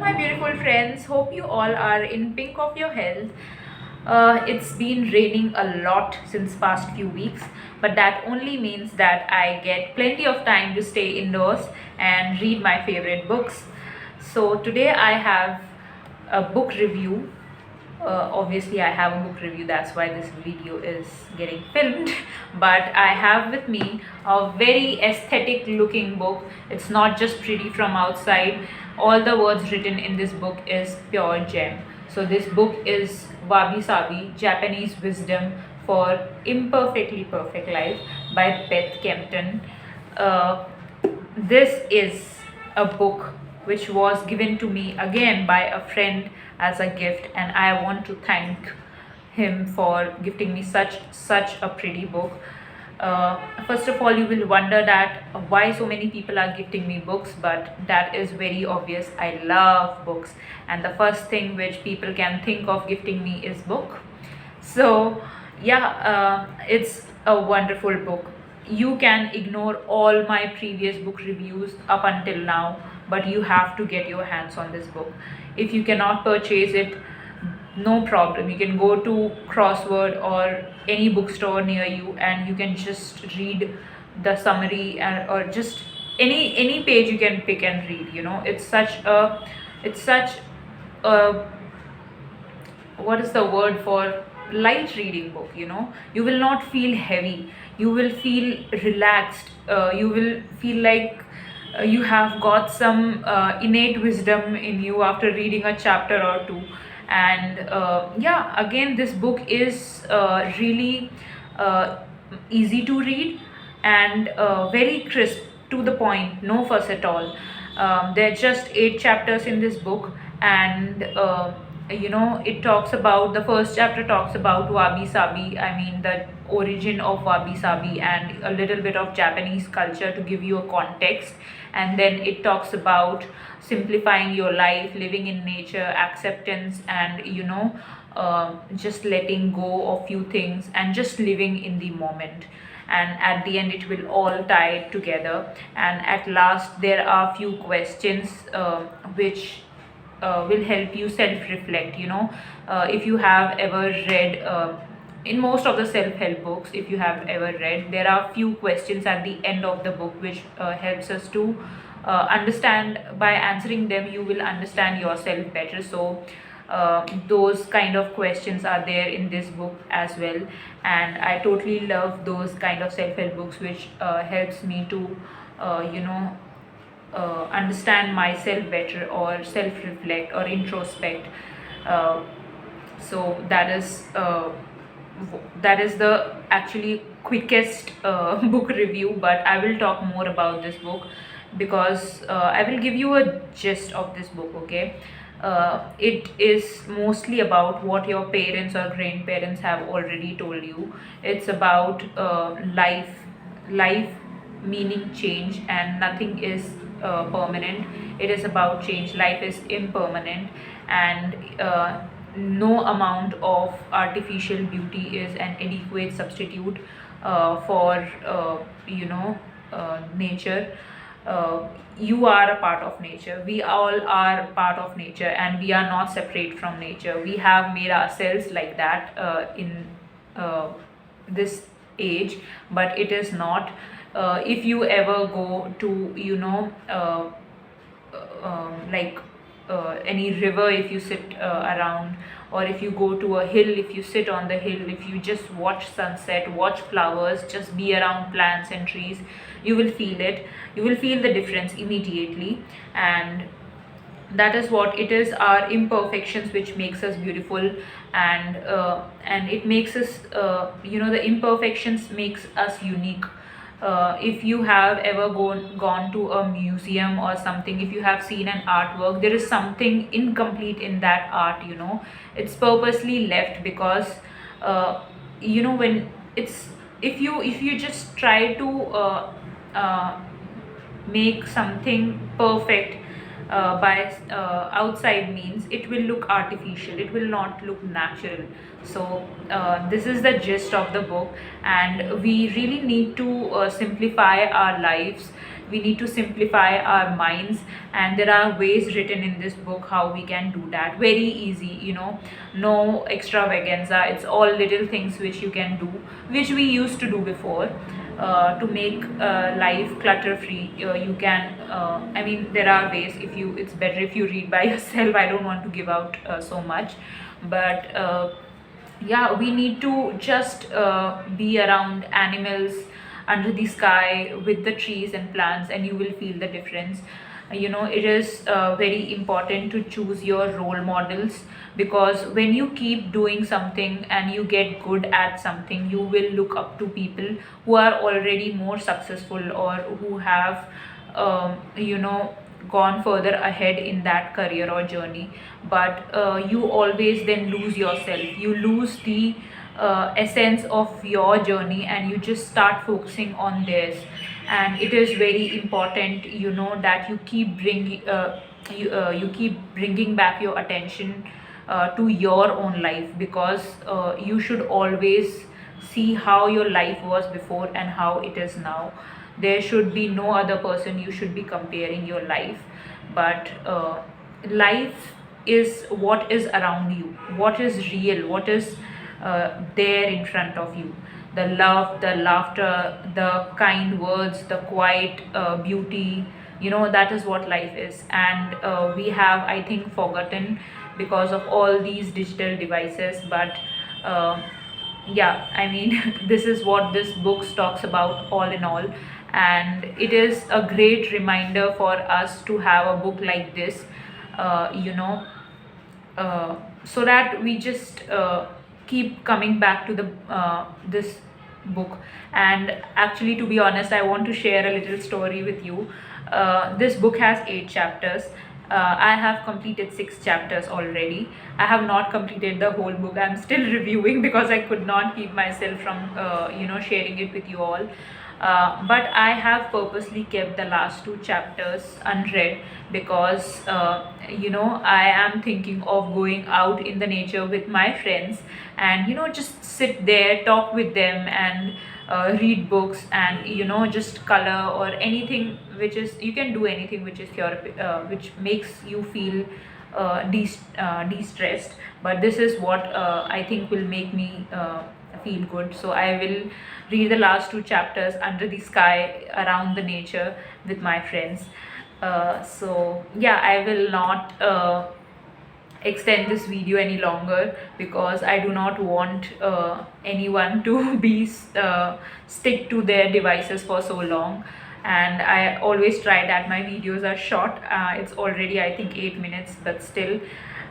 My beautiful friends, hope you all are in pink of your health. It's been raining a lot since past few weeks, but that only means that I get plenty of time to stay indoors and read my favorite books. So today I have a book review. Obviously I have a book review, that's why this video is getting filmed. But I have with me a very aesthetic looking book. It's not just pretty from outside. All the words written in this book is pure gem. So this book is Wabi Sabi, Japanese Wisdom for Imperfectly Perfect Life by Beth Kempton. uh, this is a book which was given to me again by a friend as a gift, and I want to thank him for gifting me such a pretty book. First of all, you will wonder that why so many people are gifting me books, but that is very obvious. I love books, and the first thing which people can think of gifting me is book. So yeah, it's a wonderful book. You can ignore all my previous book reviews up until now, but you have to get your hands on this book. If you cannot purchase it, no problem, you can go to Crossword or any bookstore near you and you can just read the summary, and or just any page you can pick and read. It's such a what is the word for light reading book. You will not feel heavy, you will feel relaxed, you will feel like you have got some innate wisdom in you after reading a chapter or two. And yeah, again, this book is really uh, easy to read and very crisp, to the point, no fuss at all. There are just 8 chapters in this book, and it talks about, the first chapter talks about Wabi Sabi, I mean the origin of Wabi Sabi and a little bit of Japanese culture to give you a context. And then it talks about simplifying your life, living in nature, acceptance, and just letting go of few things and just living in the moment. And at the end it will all tie together, and at last there are few questions which will help you self reflect. If you have ever read, in most of the self help books, if you have ever read, there are few questions at the end of the book which helps us to understand. By answering them, you will understand yourself better. So those kind of questions are there in this book as well, and I totally love those kind of self help books which helps me to uh, you know understand myself better, or self reflect, or introspect. uh, so that is the actually quickest book review, but I will talk more about this book because I will give you a gist of this book. Okay. It is mostly about what your parents or grandparents have already told you. It's about life meaning change, and nothing is permanent. It is about change. Life is impermanent, and no amount of artificial beauty is an adequate substitute for nature. You are a part of nature, we all are part of nature, and we are not separate from nature. We have made ourselves like that in uh, this age, but it is not. If you ever go to like any river, if you sit around, or if you go to a hill, if you sit on the hill, if you just watch sunset, watch flowers, just be around plants and trees, you will feel it. You will feel the difference immediately. And that is what it is, our imperfections which makes us beautiful. And it makes us, the imperfections makes us unique. If you have ever gone to a museum or something, if you have seen an artwork, there is something incomplete in that art. It's purposely left because when it's if you just try to uh, make something perfect by outside means, it will look artificial, it will not look natural. So this is the gist of the book, and we really need to simplify our lives We need to simplify our minds, and there are ways written in this book how we can do that very easy, no extravaganza. It's all little things which you can do, which we used to do before, to make life clutter free. You can, I mean, there are ways. If you, it's better if you read by yourself. I don't want to give out so much, but yeah, we need to just be around animals, under the sky, with the trees and plants, and you will feel the difference. It is very important to choose your role models, because when you keep doing something and you get good at something, you will look up to people who are already more successful, or who have gone further ahead in that career or journey. But you always then lose yourself, you lose the essence of your journey, and you just start focusing on theirs. And it is very important, that you keep bringing back your attention to your own life, because you should always see how your life was before and how it is now. There should be no other person you should be comparing your life. But life is what is around you, what is real, what is there in front of you. The love, the laughter, the kind words, the quiet beauty, that is what life is. And we have, I think, forgotten because of all these digital devices. But uh, yeah, I mean, this is what this book talks about, all in all. And it is a great reminder for us to have a book like this, uh, you know so that we just keep coming back to the this book. And actually, to be honest, I want to share a little story with you. This book has 8 chapters. I have completed 6 chapters already. I have not completed the whole book. I'm still reviewing because I could not keep myself from sharing it with you all. But I have purposely kept the last 2 chapters unread, because I am thinking of going out in the nature with my friends, and just sit there, talk with them, and read books, and just color, or anything which is, you can do anything which is which makes you feel de-stressed. But this is what I think will make me feel good. So I will read the last 2 chapters under the sky, around the nature, with my friends. So yeah, I will not extend this video any longer, because I do not want anyone to be stick to their devices for so long. And I always try that my videos are short. It's already, I think, 8 minutes, but still,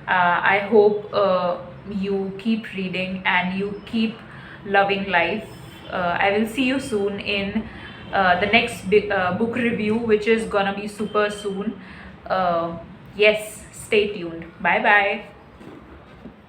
I hope you keep reading and you keep loving life. I will see you soon in the next book review, which is gonna be super soon. Yes, stay tuned. Bye bye.